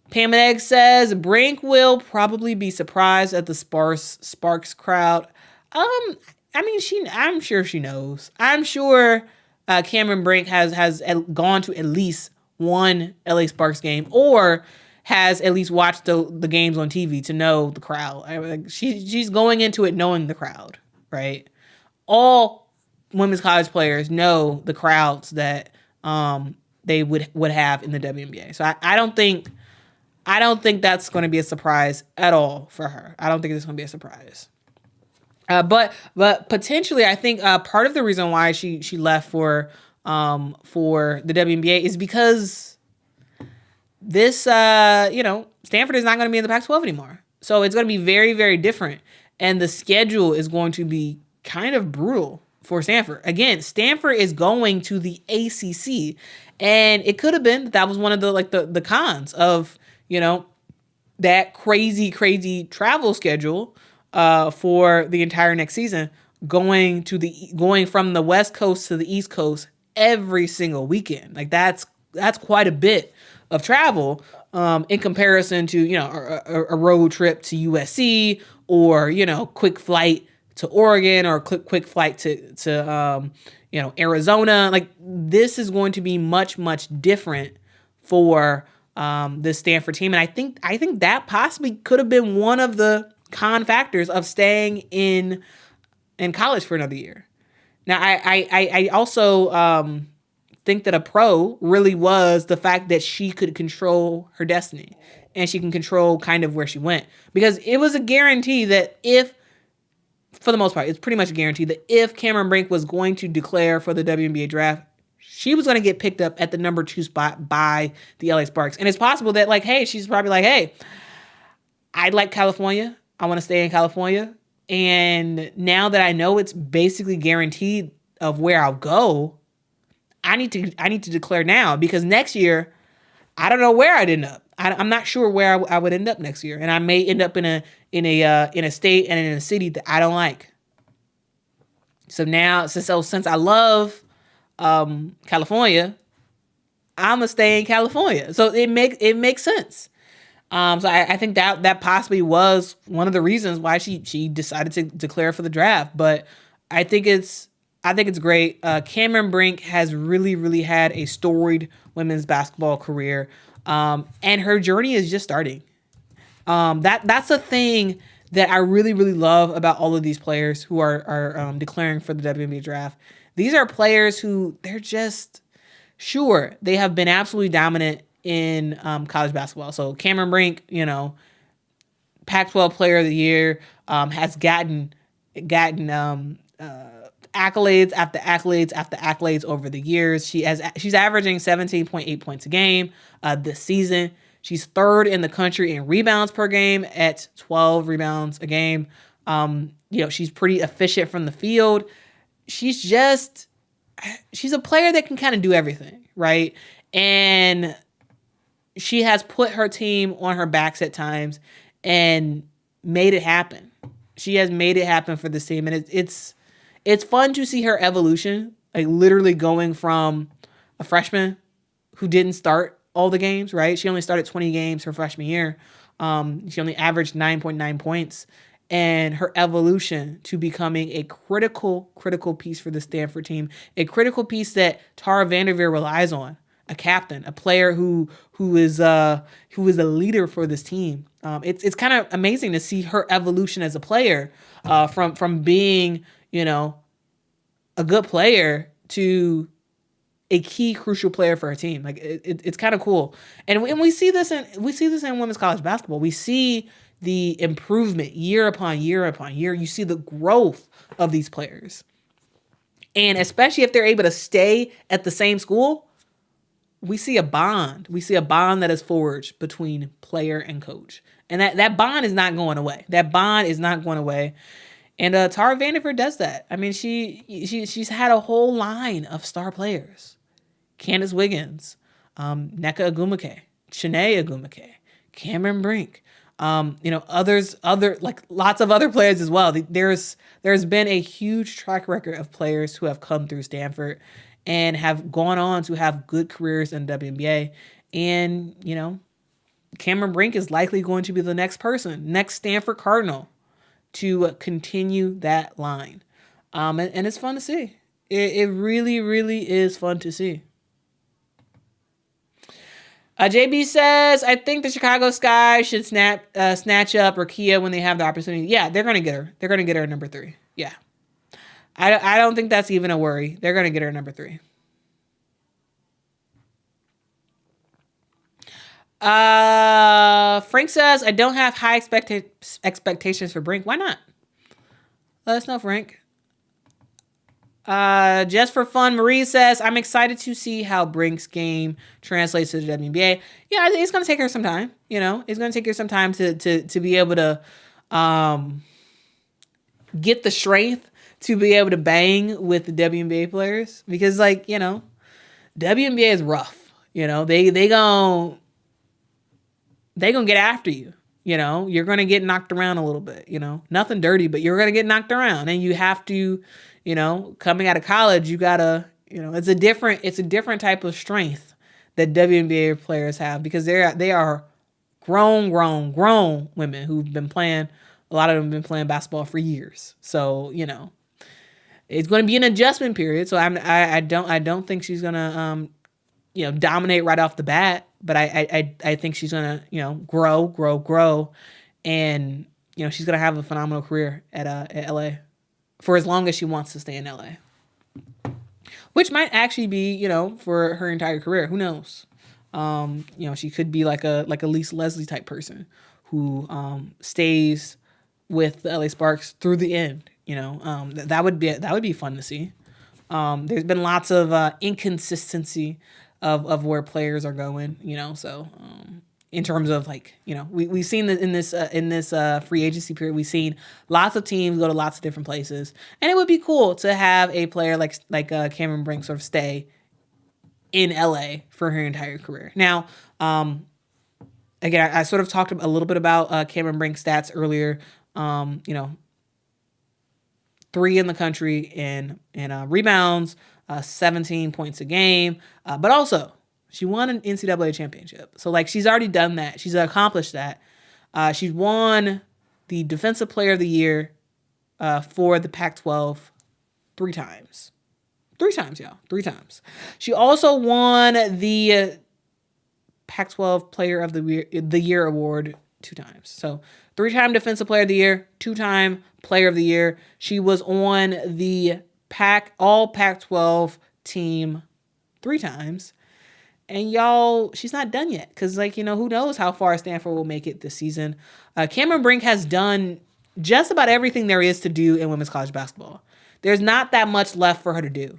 Pam and Egg says Brink will probably be surprised at the Sparks crowd. I mean, I'm sure she knows. I'm sure Cameron Brink has gone to at least one LA Sparks game, or has at least watched the games on TV to know the crowd. She's going into it knowing the crowd, right? All women's college players know the crowds that they would have in the WNBA. So I don't think that's going to be a surprise at all for her. I don't think it's going to be a surprise. But potentially, I think part of the reason why she left for the WNBA is because this Stanford is not going to be in the Pac-12 anymore. So it's going to be very, very different, and the schedule is going to be kind of brutal for Stanford. Again, Stanford is going to the ACC, and it could have been that was one of the cons of that crazy travel schedule for the entire next season, going from the West Coast to the East Coast every single weekend. Like that's quite a bit of travel in comparison to a road trip to USC, or quick flight to Oregon, or quick flight to Arizona. Like, this is going to be much different for the Stanford team, and I think that possibly could have been one of the con factors of staying in college for another year. Now, I also think that a pro really was the fact that she could control her destiny, and she can control kind of where she went, because it was a guarantee that for the most part, it's pretty much a guarantee that if Cameron Brink was going to declare for the WNBA draft, she was going to get picked up at the number 2 spot by the LA Sparks. And it's possible that she's probably like, hey, I like California. I want to stay in California. And now that I know it's basically guaranteed of where I'll go, I need to declare now, because next year, I don't know where I'd end up. I'm not sure where I would end up next year, and I may end up in a state and in a city that I don't like. So now, since I love California, I'm gonna stay in California. So it makes sense. So I think that possibly was one of the reasons why she decided to declare for the draft. But I think it's great. Cameron Brink has really had a storied women's basketball career, and her journey is just starting. That's a thing that I really love about all of these players who are declaring for the WNBA draft. These are players who they're just sure they have been absolutely dominant in college basketball. So Cameron Brink, Pac-12 Player of the Year, has gotten accolades after accolades after accolades over the years. She's averaging 17.8 points a game this season. She's third in the country in rebounds per game at 12 rebounds a game. She's pretty efficient from the field. She's a player that can kind of do everything, right? And she has put her team on her backs at times and made it happen. She has made it happen for this team, and it's fun to see her evolution, like literally going from a freshman who didn't start all the games, right? She only started 20 games her freshman year. She only averaged 9.9 points. And her evolution to becoming a critical piece for the Stanford team, a critical piece that Tara Vanderveer relies on, a captain, a player who is a leader for this team. It's kind of amazing to see her evolution as a player, from being a good player to a key crucial player for her team. Like it's kind of cool, and we see this in women's college basketball. We see the improvement year upon year upon year. You see the growth of these players. And especially if they're able to stay at the same school, we see a bond. We see a bond that is forged between player and coach. And that bond is not going away. That bond is not going away. And Tara Vanderveer does that. I mean, she's had a whole line of star players. Candace Wiggins, Nneka Ogwumike, Chiney Ogwumike, Cameron Brink, lots of other players as well. There's been a huge track record of players who have come through Stanford and have gone on to have good careers in WNBA. And, Cameron Brink is likely going to be the next person, next Stanford Cardinal to continue that line. And it's fun to see. It really, really is fun to see. JB says, I think the Chicago Sky should snatch up Rakia when they have the opportunity. Yeah, they're going to get her. They're going to get her at number 3. Yeah. I don't think that's even a worry. They're going to get her at number 3. Frank says, I don't have high expectations for Brink. Why not? Let us know, Frank. Just for fun, Marie says, I'm excited to see how Brink's game translates to the WNBA. Yeah, it's going to take her some time. It's going to take her some time to be able to get the strength to be able to bang with the WNBA players. Because, WNBA is rough. They gonna get after you. You're gonna get knocked around a little bit. Nothing dirty, but you're gonna get knocked around, and you have to, coming out of college, you gotta, it's a different type of strength that WNBA players have, because they are grown women who've been playing. A lot of them have been playing basketball for years, so it's going to be an adjustment period. So I don't think she's gonna dominate right off the bat. But I think she's gonna, grow, and she's gonna have a phenomenal career at LA for as long as she wants to stay in LA, which might actually be, for her entire career. Who knows? She could be like a Lisa Leslie type person who stays with the LA Sparks through the end. That would be fun to see. There's been lots of inconsistency of where players are going, so in terms of we've seen that in this free agency period, we've seen lots of teams go to lots of different places, and it would be cool to have a player like Cameron Brink sort of stay in LA for her entire career. Now, again, I sort of talked a little bit about Cameron Brink's stats earlier. 3 in the country in rebounds, 17 points a game, but also she won an NCAA championship. So she's already done that. She's accomplished that. She's won the Defensive Player of the Year for the Pac-12 3 times. 3 times, y'all. 3 times. She also won the Pac-12 Player of the Year award 2 times. So 3-time Defensive Player of the Year, 2-time Player of the Year. She was on the all Pac-12 team 3 times. And y'all, she's not done yet. Because, who knows how far Stanford will make it this season. Cameron Brink has done just about everything there is to do in women's college basketball. There's not that much left for her to do.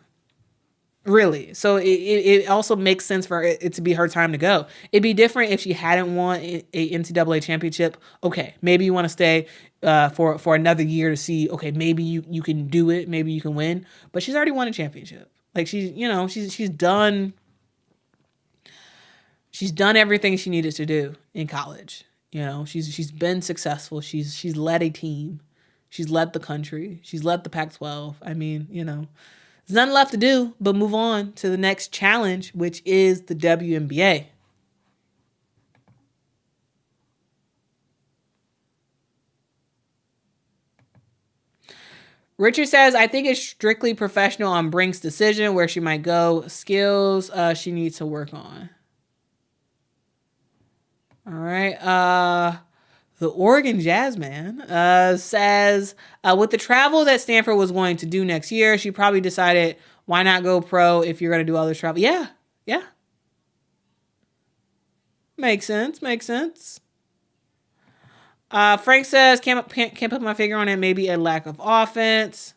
Really. So it also makes sense for it to be her time to go. It'd be different if she hadn't won a NCAA championship. Okay, maybe you want to stay for another year to see, okay, maybe you can do it. Maybe you can win. But she's already won a championship. She's done everything she needed to do in college. She's been successful. She's led a team. She's led the country. She's led the Pac-12. I mean, there's nothing left to do but move on to the next challenge, which is the WNBA. Richard says, I think it's strictly professional on Brink's decision where she might go. Skills she needs to work on. All right. The Oregon Jazzman says, with the travel that Stanford was going to do next year, she probably decided, why not go pro if you're going to do all this travel? Yeah. Makes sense. Frank says, can't put my finger on it. Maybe a lack of offense.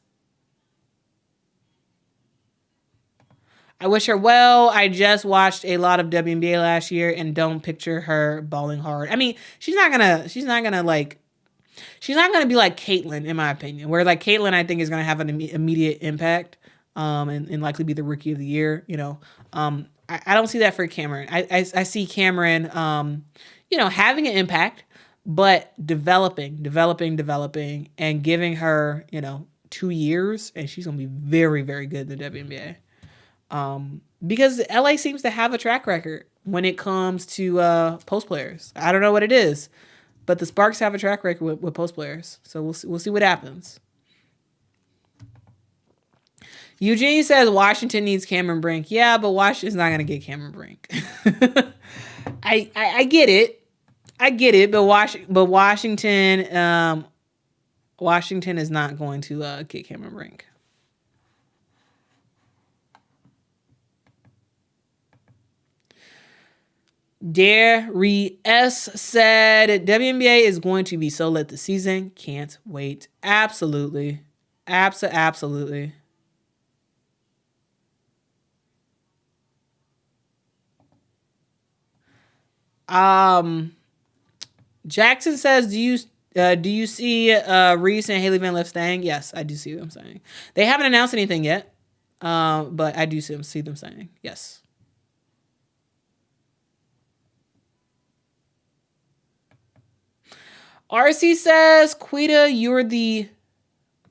I wish her well. I just watched a lot of WNBA last year and don't picture her balling hard. I mean, she's not gonna be like Caitlyn, in my opinion, where Caitlyn, I think, is gonna have an immediate impact, and likely be the rookie of the year. I don't see that for Cameron. I see Cameron, having an impact, but developing, and giving her, 2 years, and she's gonna be very, very good in the WNBA. Because LA seems to have a track record when it comes to post players. I don't know what it is, But the Sparks have a track record with post players, so we'll see what happens. Eugene says Washington needs Cameron Brink. Yeah, but Washington's not gonna get Cameron Brink. I get it. But Washington Washington is not going to get Cameron Brink. Dare S said WNBA is going to be so lit this season. Can't wait. Absolutely. Absolutely. Jackson says, do you see Reese and Haley Van Lift staying? Yes, I do see them saying. They haven't announced anything yet, but I do see them saying yes. RC says, Quita, you're the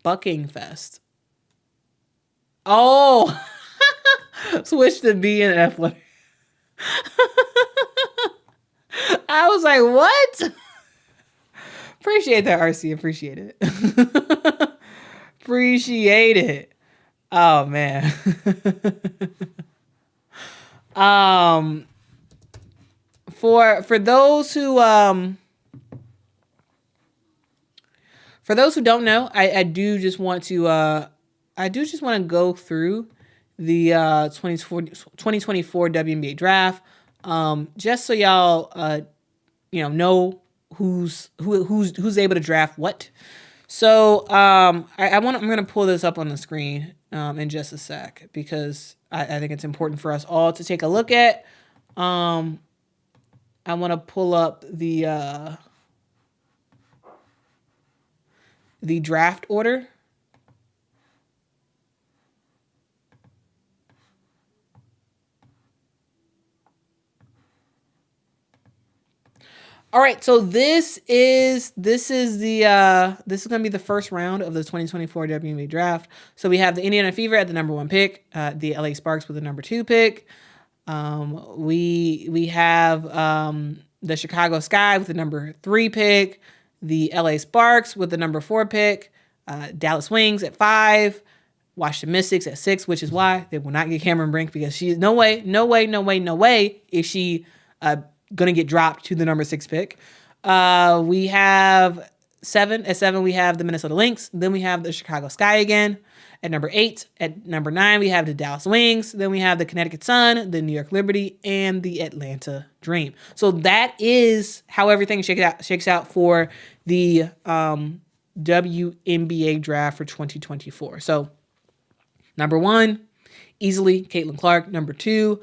bucking fest. Oh, switch to B and F letter. I was like, what? Appreciate that, RC. Appreciate it. Appreciate it. Oh, man. For those who don't know, I do just want to go through the 2024 WNBA draft, just so y'all know who's able to draft what. So I'm gonna pull this up on the screen in just a sec, because I think it's important for us all to take a look at. I want to pull up the draft order. All right, so this is going to be the first round of the 2024 WNBA draft. So we have the Indiana Fever at the number 1 pick, the LA Sparks with the number 2 pick. We have the Chicago Sky with the number 3 pick, the LA Sparks with the number 4 pick, Dallas Wings at 5, Washington Mystics at 6, which is why they will not get Cameron Brink, because she's no way is she gonna get dropped to the number 6 pick. We have 7. At 7, we have the Minnesota Lynx. Then we have the Chicago Sky again. At number 8, at number 9, we have the Dallas Wings. Then we have the Connecticut Sun, the New York Liberty, and the Atlanta Dream. So that is how everything shakes out for the WNBA draft for 2024. So number 1, easily Caitlin Clark. Number 2,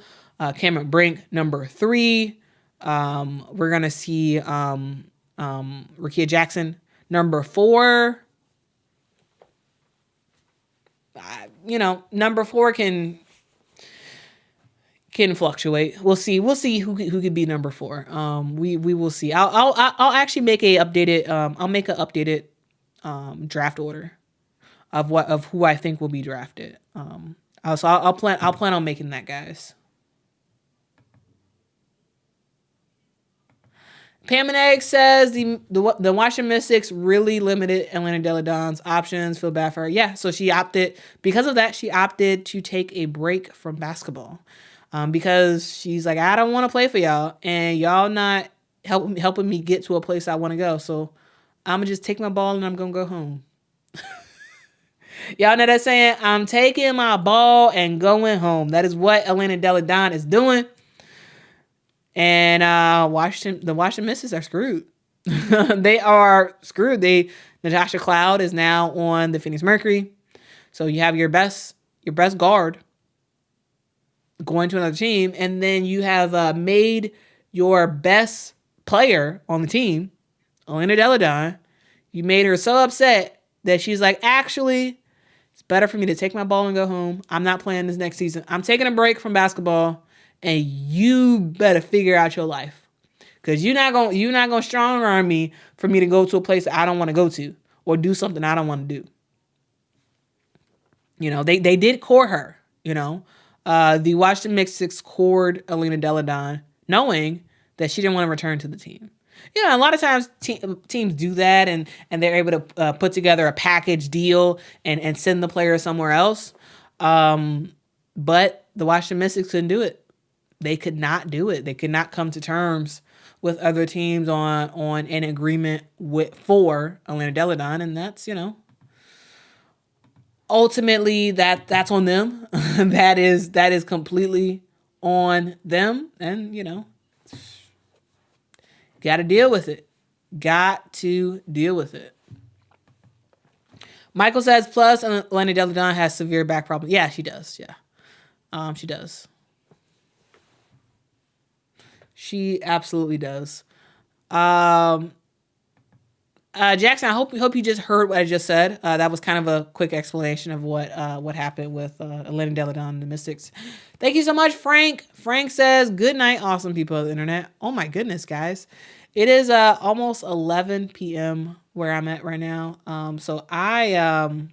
Cameron Brink. Number 3, we're gonna see Rickea Jackson. Number 4, number 4 can fluctuate. We'll see who could be number 4. We will see. I'll actually make a updated draft order of who I think will be drafted. So I'll plan on making that, guys. Pam and Egg says the Washington Mystics really limited Elena Delle Donne's options. Feel bad for her. Yeah, so because of that, she opted to take a break from basketball. Because she's like, I don't want to play for y'all, and y'all not helping me get to a place I want to go. So I'm going to just take my ball and I'm going to go home. Y'all know that saying, I'm taking my ball and going home. That is what Elena Delle Donne is doing. And the Washington Mystics are screwed. They are screwed. Natasha Cloud is now on the Phoenix Mercury. So you have your best guard going to another team, and then you have made your best player on the team, Elena Delle Donne, you made her so upset that she's like, actually, it's better for me to take my ball and go home. I'm not playing this next season. I'm taking a break from basketball. And you better figure out your life, because you're not gonna strong arm me for me to go to a place that I don't want to go to or do something I don't want to do. They did core her. The Washington Mystics cored Elena Delle Donne, knowing that she didn't want to return to the team. A lot of times teams do that, and they're able to put together a package deal and send the player somewhere else. But the Washington Mystics couldn't do it. They could not do it. They could not come to terms with other teams on an agreement for Elena Delle Donne, and that's ultimately that's on them. that is completely on them, and got to deal with it. Got to deal with it. Michael says, plus Elena Delle Donne has severe back problems. Yeah, she does. Yeah, she does. She absolutely does. Jackson, I hope you just heard what I just said. That was kind of a quick explanation of what happened with Elena Delle Donne and the Mystics. Thank you so much, Frank. Frank says, good night, awesome people of the internet. Oh my goodness, guys. It is almost 11 p.m. where I'm at right now. So guys,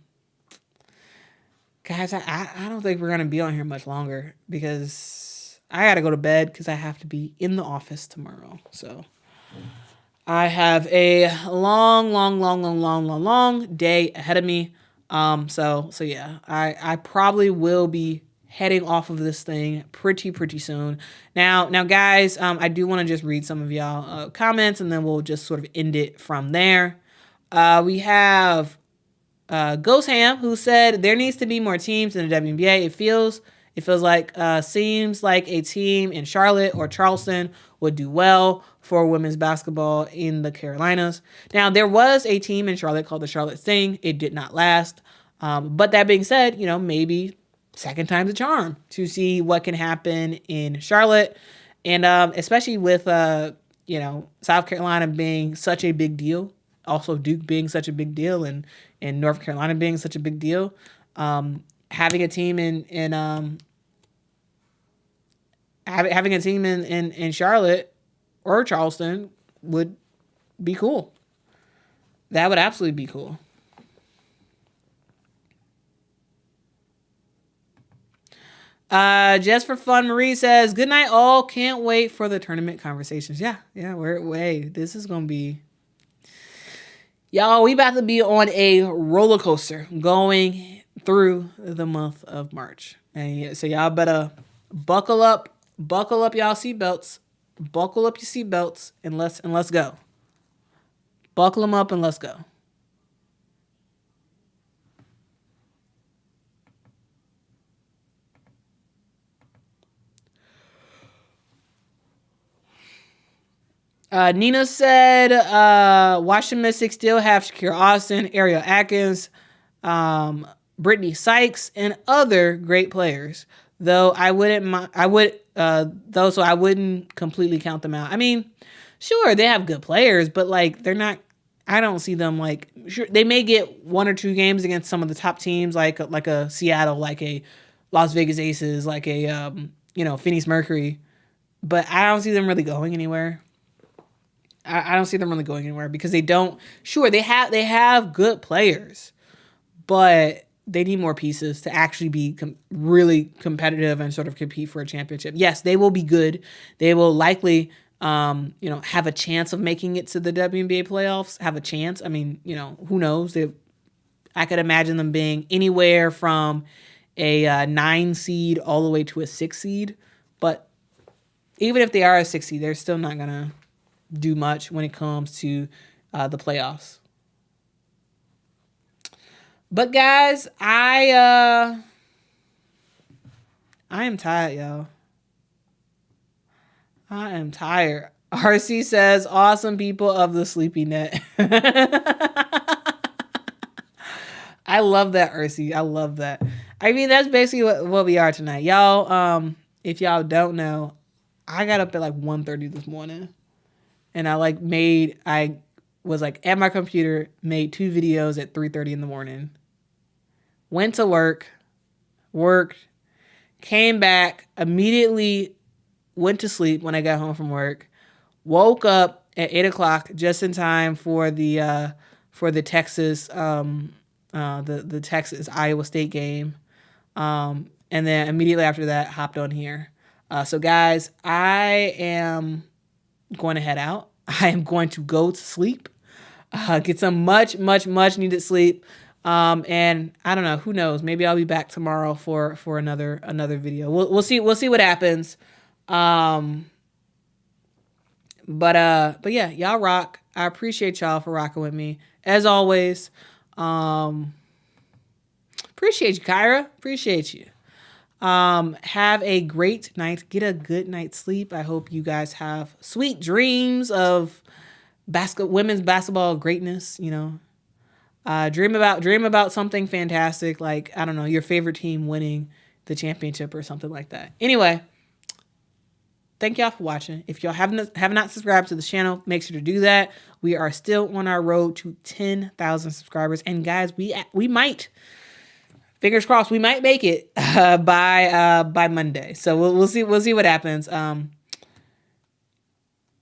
I don't think we're going to be on here much longer because I got to go to bed because I have to be in the office tomorrow. So I have a long day ahead of me. So yeah, I probably will be heading off of this thing pretty soon. Now guys, I do want to just read some of y'all comments, and then we'll just sort of end it from there. We have Ghost Ham, who said there needs to be more teams in the WNBA. It feels like seems like a team in Charlotte or Charleston would do well for women's basketball in the Carolinas. Now, there was a team in Charlotte called the Charlotte Thing. It did not last. But that being said, maybe second time's a charm to see what can happen in Charlotte. And especially with, South Carolina being such a big deal, also Duke being such a big deal, and North Carolina being such a big deal. Having a team in Charlotte or Charleston would be cool. That would absolutely be cool. Just for fun, Marie says, good night all. Can't wait for the tournament conversations. Yeah, this is gonna be, y'all, we about to be on a roller coaster going through the month of March. And so y'all better buckle up y'all seatbelts. Buckle up your seatbelts and let's go. Buckle them up and let's go. Nina said, Washington Mystics still have Shakira Austin, Ariel Atkins, Brittany Sykes, and other great players. Though I wouldn't completely count them out. I mean, sure, they have good players, but they're not. I don't see them sure, they may get one or two games against some of the top teams, like a Seattle, like a Las Vegas Aces, like a Phoenix Mercury, but I don't see them really going anywhere. I don't see them really going anywhere because they don't. Sure, they have good players, but they need more pieces to actually be really competitive and sort of compete for a championship. Yes, they will be good. They will likely, have a chance of making it to the WNBA playoffs. Have a chance. I mean, who knows? I could imagine them being anywhere from a 9 seed all the way to a 6 seed. But even if they are a 6 seed, they're still not gonna do much when it comes to the playoffs. But guys, I am tired, y'all. I am tired. RC says, awesome people of the sleepy net. I love that, RC. I love that. I mean, that's basically what we are tonight. Y'all, if y'all don't know, I got up at 1:30 this morning. And I was at my computer, made 2 videos at 3:30 in the morning. Went to worked, came back, immediately went to sleep when I got home from work, woke up at 8 o'clock just in time for the Texas the Texas Iowa State game, and then immediately after that hopped on here. So guys, I am going to head out. I am going to go to sleep, get some much needed sleep. And I don't know, who knows? Maybe I'll be back tomorrow for another video. We'll see what happens. But yeah, y'all rock. I appreciate y'all for rocking with me as always. Appreciate you, Kyra. Appreciate you. Have a great night. Get a good night's sleep. I hope you guys have sweet dreams of women's basketball greatness. Dream about something fantastic, like, I don't know, your favorite team winning the championship or something like that. Anyway, thank y'all for watching. If y'all have not subscribed to the channel, make sure to do that. We are still on our road to 10,000 subscribers, and guys, we might. Fingers crossed, we might make it by Monday. So we'll see what happens.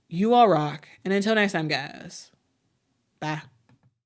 You all rock, and until next time, guys. Bye.